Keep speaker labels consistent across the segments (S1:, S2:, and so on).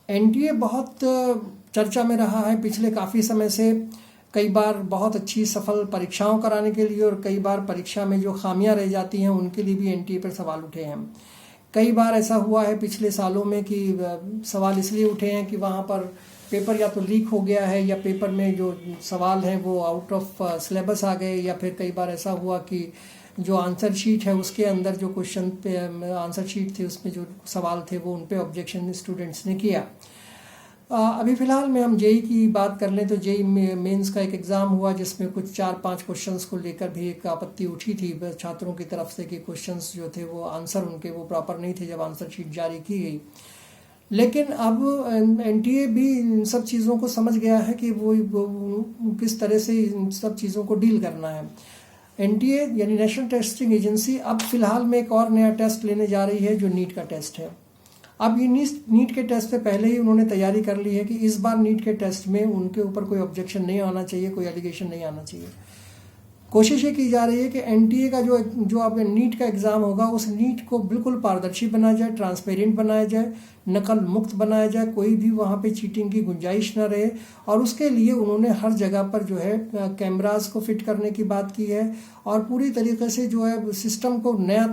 S1: NTA बहुत चर्चा में रहा है पिछले काफ़ी समय से। कई बार बहुत अच्छी सफल परीक्षाओं कराने के लिए और कई बार परीक्षा में जो खामियां रह जाती हैं उनके लिए भी एनटीए पर सवाल उठे हैं। कई बार ऐसा हुआ है पिछले सालों में कि सवाल इसलिए उठे हैं कि वहाँ पर पेपर या तो लीक हो गया है या पेपर में जो सवाल हैं वो आउट ऑफ सिलेबस आ गए, या फिर कई बार ऐसा हुआ कि जो आंसर शीट है उसके अंदर जो क्वेश्चन पे आंसर शीट थे उसमें जो सवाल थे वो उन पे ऑब्जेक्शन स्टूडेंट्स ने किया। अभी फ़िलहाल में हम जेई की बात कर लें तो जेई मेंस का एक एग्ज़ाम हुआ जिसमें कुछ 4-5 क्वेश्चंस को लेकर भी एक आपत्ति उठी थी छात्रों की तरफ से कि क्वेश्चंस जो थे वो आंसर उनके वो प्रॉपर नहीं थे जब आंसर शीट जारी की गई। लेकिन अब एनटीए भी इन सब चीज़ों को समझ गया है कि वो किस तरह से इन सब चीज़ों को डील करना है। एनटीए यानी नेशनल टेस्टिंग एजेंसी अब फिलहाल में एक और नया टेस्ट लेने जा रही है जो नीट का टेस्ट है। अब ये नीट के टेस्ट से पहले ही उन्होंने तैयारी कर ली है कि इस बार नीट के टेस्ट में उनके ऊपर कोई ऑब्जेक्शन नहीं आना चाहिए, कोई एलिगेशन नहीं आना चाहिए। कोशिश ये की जा रही है कि एनटीए का जो अब नीट का एग्ज़ाम होगा उस नीट को बिल्कुल पारदर्शी बनाया जाए, ट्रांसपेरेंट बनाया जाए, नकल मुक्त बनाया जाए, कोई भी वहाँ पे चीटिंग की गुंजाइश न रहे। और उसके लिए उन्होंने हर जगह पर जो है कैमरास को फिट करने की बात की है और पूरी तरीके से जो है सिस्टम को नया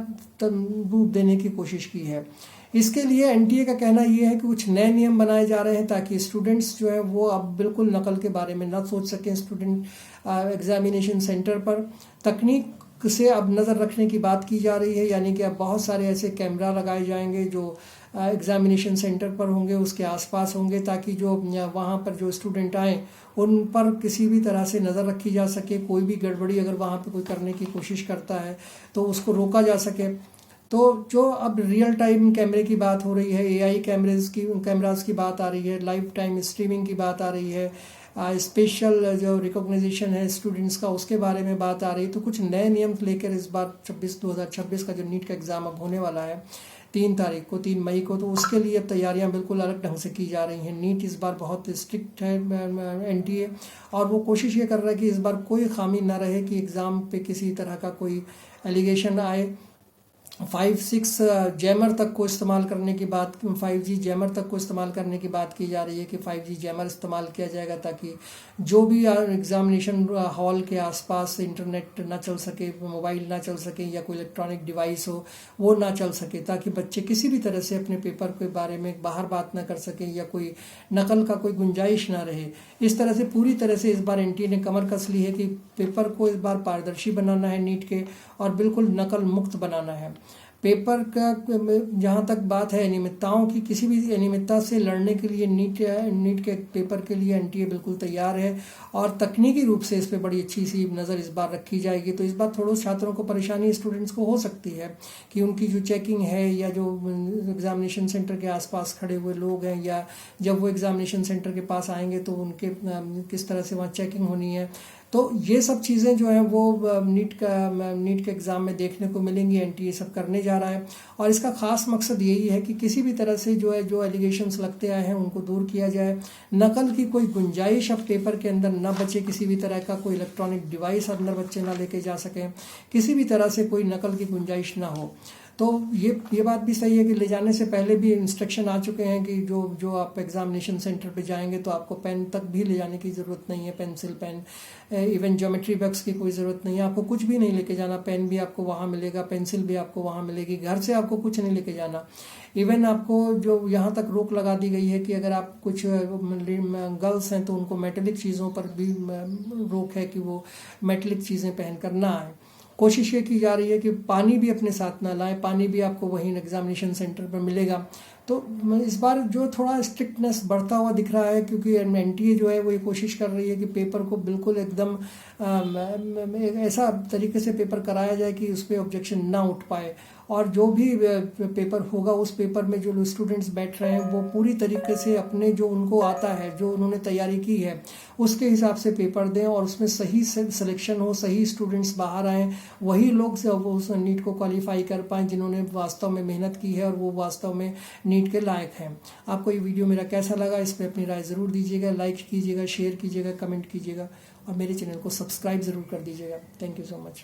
S1: रूप देने की कोशिश की है। इसके लिए एनटीए का कहना ये है कि कुछ नए नियम बनाए जा रहे हैं ताकि स्टूडेंट्स जो है वो अब बिल्कुल नकल के बारे में ना सोच सकें। स्टूडेंट एग्जामिनेशन सेंटर पर तकनीक से अब नज़र रखने की बात की जा रही है, यानी कि अब बहुत सारे ऐसे कैमरा लगाए जाएंगे जो एग्जामिनेशन सेंटर पर होंगे, उसके आसपास होंगे, ताकि जो वहाँ पर जो स्टूडेंट आए उन पर किसी भी तरह से नज़र रखी जा सके। कोई भी गड़बड़ी अगर वहाँ पर कोई करने की कोशिश करता है तो उसको रोका जा सके। तो जो अब रियल टाइम कैमरे की बात हो रही है, एआई कैमरास की बात आ रही है, लाइफ टाइम स्ट्रीमिंग की बात आ रही है, स्पेशल जो रिकॉग्निशन है स्टूडेंट्स का उसके बारे में बात आ रही है। तो कुछ नए नियम लेकर इस बार 2026 का जो नीट का एग्ज़ाम अब होने वाला है 3 मई को, तो उसके लिए अब तैयारियां बिल्कुल अलग ढंग से की जा रही हैं। नीट इस बार बहुत स्ट्रिक्ट है एनटीए, और वो कोशिश ये कर रहा है कि इस बार कोई खामी ना रहे कि एग्ज़ाम पे किसी तरह का कोई एलिगेशन आए। 5-6 जैमर तक को इस्तेमाल करने की बात 5G जैमर तक को इस्तेमाल करने की बात की जा रही है कि 5G जैमर इस्तेमाल किया जाएगा ताकि जो भी एग्जामिनेशन हॉल के आसपास इंटरनेट ना चल सके, मोबाइल ना चल सके या कोई इलेक्ट्रॉनिक डिवाइस हो वो ना चल सके, ताकि बच्चे किसी भी तरह से अपने पेपर के बारे में बाहर बात ना कर सकें या कोई नकल का कोई गुंजाइश ना रहे। इस तरह से पूरी तरह से इस बार एनटीए ने कमर कस ली है कि पेपर को इस बार पारदर्शी बनाना है नीट के, और बिल्कुल नकल मुक्त बनाना है। पेपर का जहाँ तक बात है अनियमितताओं की, किसी भी अनियमितता से लड़ने के लिए नीट के पेपर के लिए एनटीए बिल्कुल तैयार है और तकनीकी रूप से इस पर बड़ी अच्छी सी नज़र इस बार रखी जाएगी। तो इस बार थोड़ा छात्रों को परेशानी स्टूडेंट्स को हो सकती है कि उनकी जो चेकिंग है या जो एग्जामिनेशन सेंटर के आसपास खड़े हुए लोग हैं या जब वो एग्जामिनेशन सेंटर के पास आएंगे तो उनके किस तरह से वहाँ चेकिंग होनी है। तो ये सब चीज़ें जो हैं वो नीट के एग्ज़ाम में देखने को मिलेंगी। एनटीए सब करने जा रहा है और इसका ख़ास मकसद यही है कि किसी भी तरह से जो एलिगेशंस लगते आए हैं उनको दूर किया जाए। नकल की कोई गुंजाइश अब पेपर के अंदर ना बचे, किसी भी तरह का कोई इलेक्ट्रॉनिक डिवाइस अंदर बच्चे ना लेके जा सकें, किसी भी तरह से कोई नकल की गुंजाइश ना हो। तो ये बात भी सही है कि ले जाने से पहले भी इंस्ट्रक्शन आ चुके हैं कि जो आप एग्जामिनेशन सेंटर पे जाएंगे तो आपको पेन तक भी ले जाने की ज़रूरत नहीं है, pencil pen, even geometry box की कोई ज़रूरत नहीं है, आपको कुछ भी नहीं लेके जाना। पेन भी आपको वहाँ मिलेगा, पेंसिल भी आपको वहाँ मिलेगी, घर से आपको कुछ नहीं लेके जाना। इवन आपको जो यहाँ तक रोक लगा दी गई है कि अगर आप कुछ गर्ल्स हैं तो उनको मेटेलिक चीज़ों पर भी रोक है कि वो मेटेलिक चीज़ें पहनकर ना आए। कोशिश ये की जा रही है कि पानी भी अपने साथ ना लाएं, पानी भी आपको वहीं एग्जामिनेशन सेंटर पर मिलेगा। तो इस बार जो थोड़ा स्ट्रिक्टनेस बढ़ता हुआ दिख रहा है क्योंकि एनटीए जो है वो ये कोशिश कर रही है कि पेपर को बिल्कुल एकदम ऐसा तरीके से पेपर कराया जाए कि उस पर ऑब्जेक्शन ना उठ पाए, और जो भी पेपर होगा उस पेपर में जो स्टूडेंट्स बैठ रहे हैं वो पूरी तरीके से अपने जो उनको आता है, जो उन्होंने तैयारी की है उसके हिसाब से पेपर दें और उसमें सही सिलेक्शन हो, सही स्टूडेंट्स बाहर आएँ, वही लोग उस नीट को क्वालिफाई कर पाएँ जिन्होंने वास्तव में मेहनत की है और वो वास्तव में नीट के लायक हैं। आपको ये वीडियो मेरा कैसा लगा इस पर अपनी राय ज़रूर दीजिएगा, लाइक कीजिएगा, शेयर कीजिएगा, कमेंट कीजिएगा और मेरे चैनल को सब्सक्राइब ज़रूर कर दीजिएगा। Thank you so much.